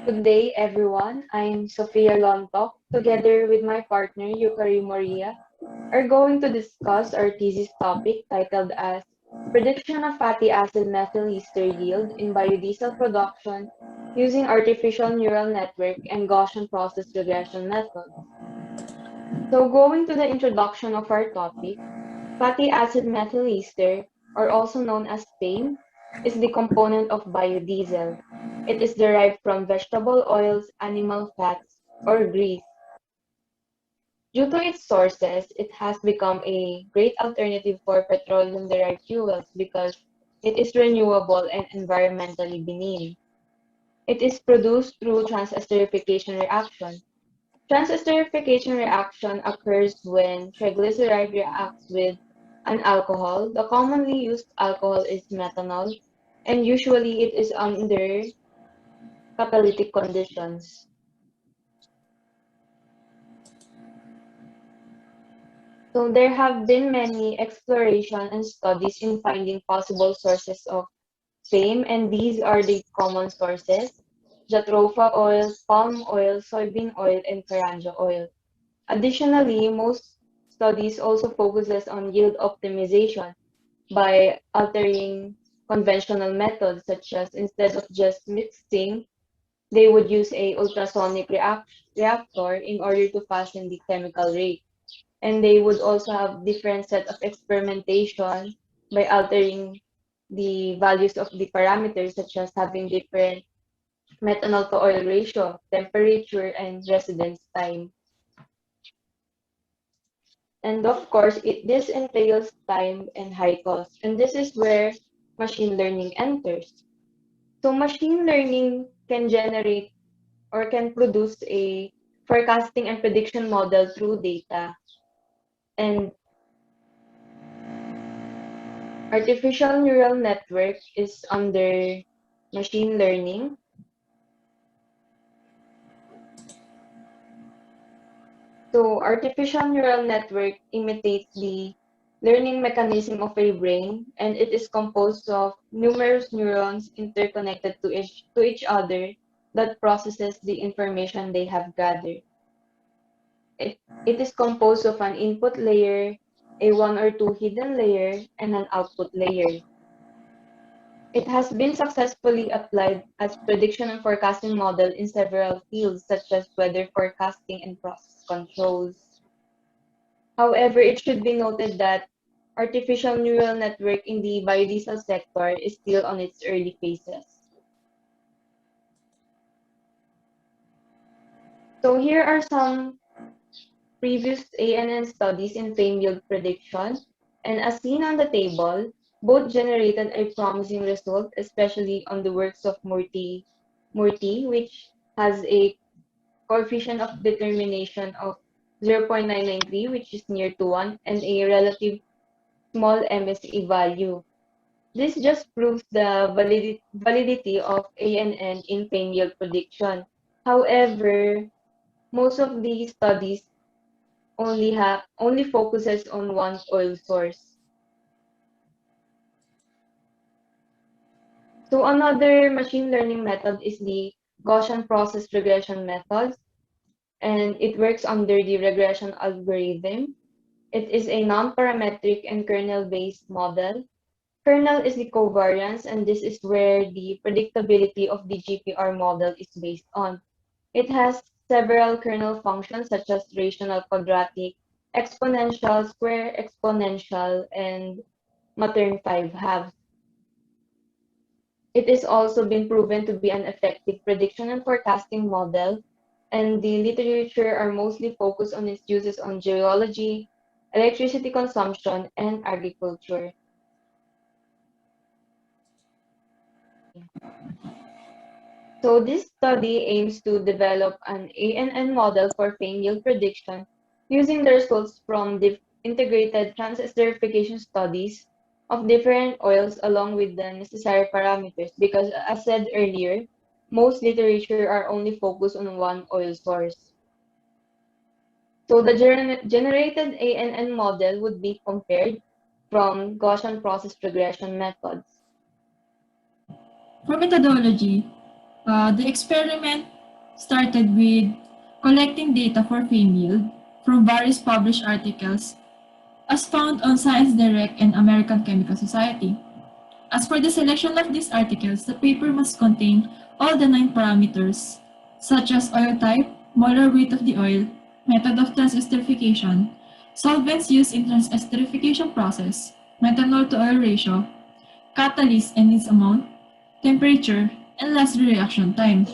Good day, everyone. I'm Sofia Lontok. Together with my partner, Yukari Moria, are going to discuss our thesis topic titled as Prediction of Fatty Acid Methyl Ester Yield in Biodiesel Production using Artificial Neural Network and Gaussian Process Regression Methods. So going to the introduction of our topic, fatty acid methyl ester, or also known as FAME, is the component of biodiesel. It is derived from vegetable oils, animal fats, or grease. Due to its sources, it has become a great alternative for petroleum-derived fuels because it is renewable and environmentally benign. It is produced through transesterification reaction. Transesterification reaction occurs when triglyceride reacts with an alcohol. The commonly used alcohol is methanol, and usually it is under catalytic conditions. So there have been many exploration and studies in finding possible sources of fame, and these are the common sources: jatropha oil, palm oil, soybean oil, and karanja oil. Additionally, most studies also focuses on yield optimization by altering conventional methods such as instead of just mixing, they would use a ultrasonic reactor in order to fasten the chemical rate. And they would also have different set of experimentation by altering the values of the parameters such as having different methanol to oil ratio, temperature, and residence time. And of course, this entails time and high cost. And this is where machine learning enters. So machine learning can generate or can produce a forecasting and prediction model through data. And artificial neural network is under machine learning. So artificial neural network imitates the learning mechanism of a brain, and it is composed of numerous neurons interconnected to each other that processes the information they have gathered. It is composed of an input layer, a one or two hidden layer, and an output layer. It has been successfully applied as prediction and forecasting model in several fields such as weather forecasting and process controls. However, it should be noted that artificial neural network in the biodiesel sector is still on its early phases. So here are some previous ANN studies in fame yield prediction, and as seen on the table, both generated a promising result, especially on the works of Murthy, which has a coefficient of determination of 0.993, which is near to 1, and a relative small MSE value. This just proves the validity of ANN in fame yield prediction. However, most of these studies only focuses on one oil source. So another machine learning method is the Gaussian process regression method, and it works under the regression algorithm. It is a non-parametric and kernel-based model. Kernel is the covariance, and this is where the predictability of the GPR model is based on. It has several kernel functions such as rational quadratic, exponential, square exponential, and Matern 5 halves. It has also been proven to be an effective prediction and forecasting model, and the literature are mostly focused on its uses on geology, electricity consumption, and agriculture. So this study aims to develop an ANN model for fame yield prediction using the results from the integrated transesterification studies of different oils along with the necessary parameters because as said earlier, most literature are only focused on one oil source. So the generated ANN model would be compared from Gaussian process regression methods. For methodology, the experiment started with collecting data for fame yield from various published articles as found on Science Direct and American Chemical Society. As for the selection of these articles, the paper must contain all the 9 parameters, such as oil type, molar weight of the oil, method of transesterification, solvents used in transesterification process, methanol to oil ratio, catalyst and its amount, temperature, and lastly reaction time.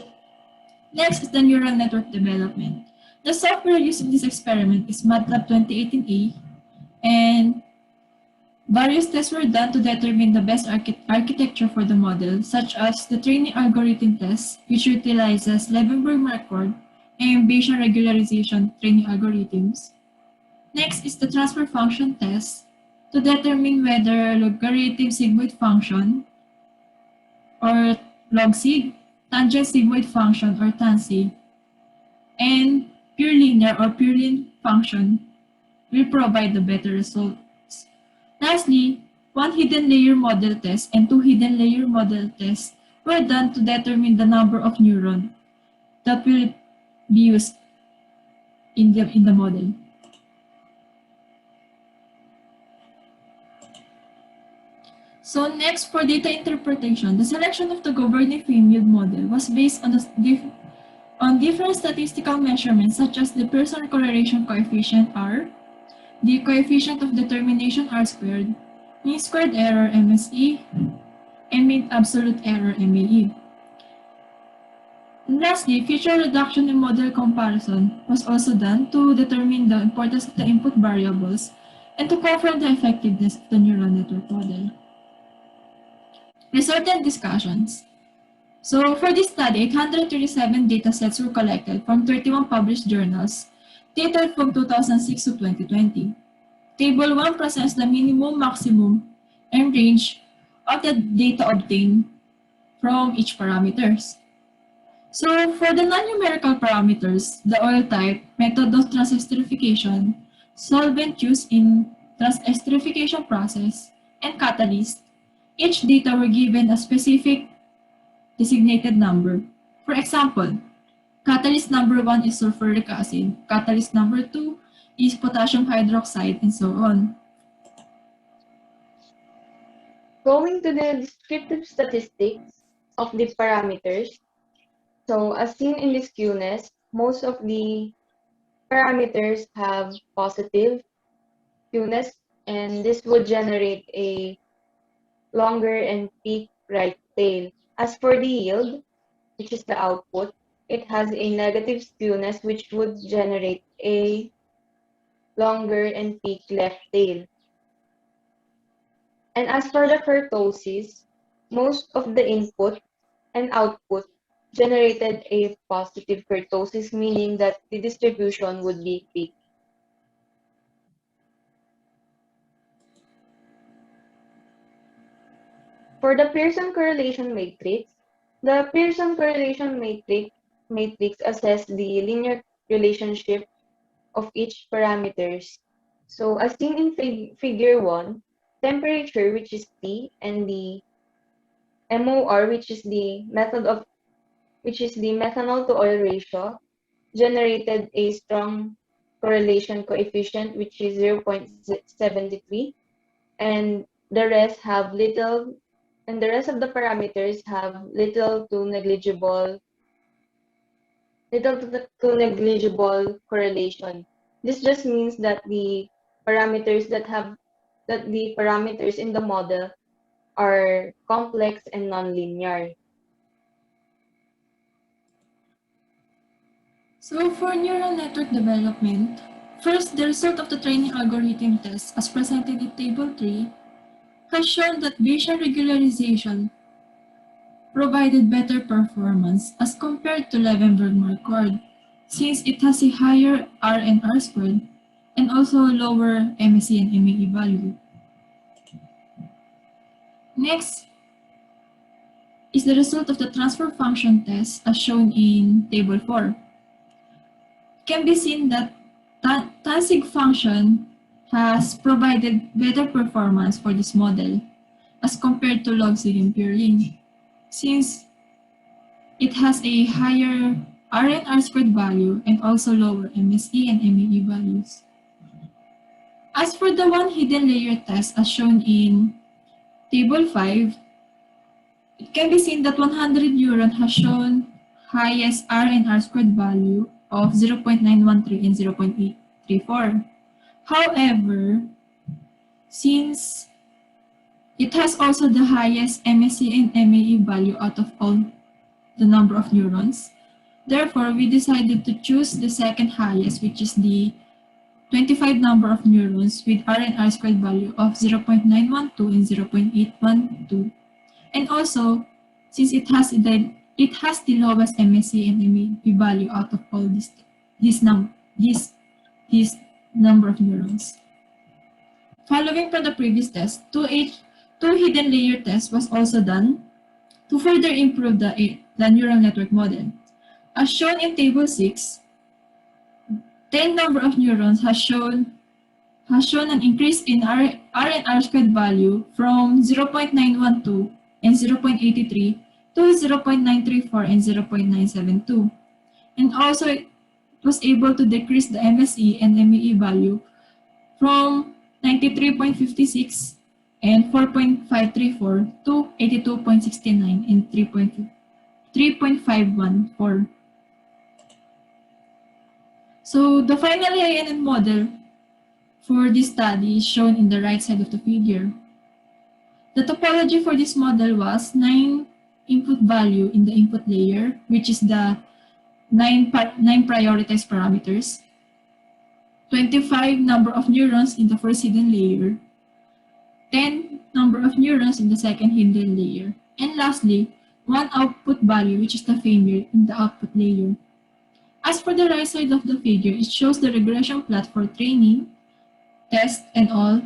Next is the neural network development. The software used in this experiment is MATLAB 2018A, and various tests were done to determine the best architecture for the model, such as the training algorithm test, which utilizes Levenberg-Marquardt and Bayesian regularization training algorithms. Next is the transfer function test to determine whether logarithm sigmoid function or logsig, tangent sigmoid function or tansig, and pure linear or pure line function will provide the better results. Lastly, one hidden layer model test and 2 hidden layer model tests were done to determine the number of neurons that will be used in the model. So next, for data interpretation, the selection of the governing frame yield model was based on different statistical measurements such as the Pearson correlation coefficient R, the coefficient of determination R squared, mean squared error MSE, and mean absolute error MAE. And lastly, feature reduction and model comparison was also done to determine the importance of the input variables and to confirm the effectiveness of the neural network model. Resultant discussions. So for this study, 837 datasets were collected from 31 published journals, dated from 2006 to 2020. Table 1 presents the minimum, maximum, and range of the data obtained from each parameters. So for the non-numerical parameters, the oil type, method of transesterification, solvent used in transesterification process, and catalyst, each data were given a specific designated number. For example, catalyst number 1 is sulfuric acid, catalyst number 2 is potassium hydroxide, and so on. Going to the descriptive statistics of the parameters, so as seen in this skewness, most of the parameters have positive skewness, and this would generate a longer and peak right tail. As for the yield, which is the output, it has a negative skewness, which would generate a longer and peak left tail. And as for the kurtosis, most of the input and output generated a positive kurtosis, meaning that the distribution would be peak. For the Pearson correlation matrix, the Pearson correlation matrix assess the linear relationship of each parameters. So as seen in figure 1, temperature, which is T, and the MOR, which is the methanol to oil ratio, generated a strong correlation coefficient, which is 0.73, and the rest have little, and the rest of the parameters have little to negligible correlation. This just means that the parameters in the model are complex and nonlinear. So for neural network development, first, the result of the training algorithm test as presented in Table 3 has shown that Bayesian regularization provided better performance as compared to Levenberg-Marquardt, since it has a higher R and R squared and also lower MSE and MAE value. Next is the result of the transfer function test as shown in Table 4. It can be seen that tansig function has provided better performance for this model as compared to logsig and purelin, since it has a higher R and R squared value, and also lower MSE and MAE values. As for the one hidden layer test as shown in Table 5, it can be seen that 100 neuron has shown highest R and R squared value of 0.913 and 0.834. However, since it has also the highest MSE and MAE value out of all the number of neurons, therefore, we decided to choose the second highest, which is the 25 number of neurons with R and R squared value of 0.912 and 0.812. And also, since it has the lowest MSE and MAE value out of all this number of neurons. Following from the previous test, two hidden layer tests was also done to further improve the neural network model. As shown in Table 6, 10 number of neurons has shown an increase in R and R squared value from 0.912 and 0.83 to 0.934 and 0.972. And also, it was able to decrease the MSE and MAE value from 93.56 and 4.534 to 82.69 and 3.514. So the final ANN model for this study is shown in the right side of the figure. The topology for this model was 9 input value in the input layer, which is the 9 prioritized parameters, 25 number of neurons in the first hidden layer, 10 number of neurons in the second hidden layer, and lastly, 1 output value, which is the failure in the output layer. As for the right side of the figure, it shows the regression plot for training, test, and all,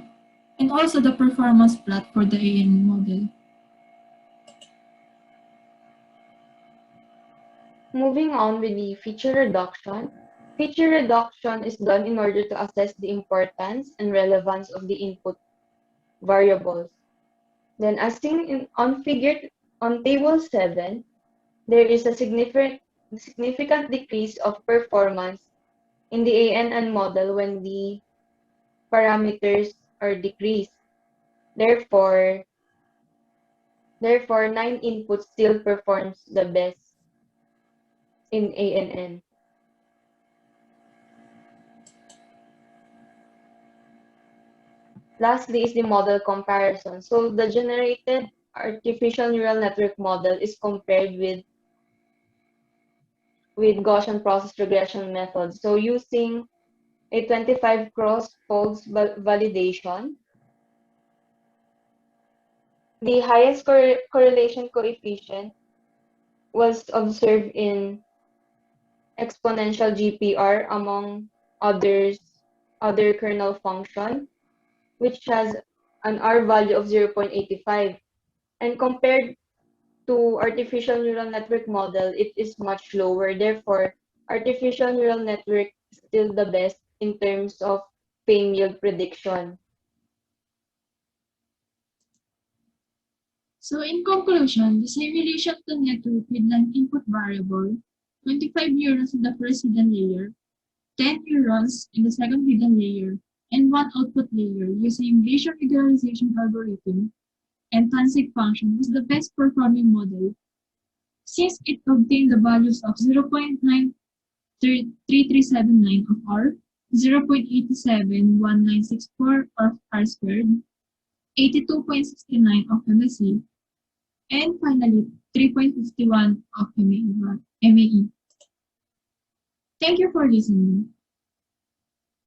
and also the performance plot for the ANN model. Moving on with the feature reduction. Feature reduction is done in order to assess the importance and relevance of the input variables. Then as seen on Table 7, there is a significant decrease of performance in the ANN model when the parameters are decreased. Therefore, 9 inputs still performs the best in ANN. Lastly is the model comparison. So the generated artificial neural network model is compared with Gaussian process regression methods. So using a 25 cross-folds validation, the highest correlation coefficient was observed in exponential GPR among other kernel function, which has an R value of 0.85. And compared to artificial neural network model, it is much lower. Therefore, artificial neural network is still the best in terms of pain yield prediction. So in conclusion, the simulation to network with an input variable, 25 neurons in the first hidden layer, 10 neurons in the second hidden layer, and 1 output layer using Bayesian regularization algorithm and Tansig function was the best performing model, since it obtained the values of 0.93379 of R, 0.871964 of R squared, 82.69 of MSE, and finally 3.51 of MAE. Thank you for listening.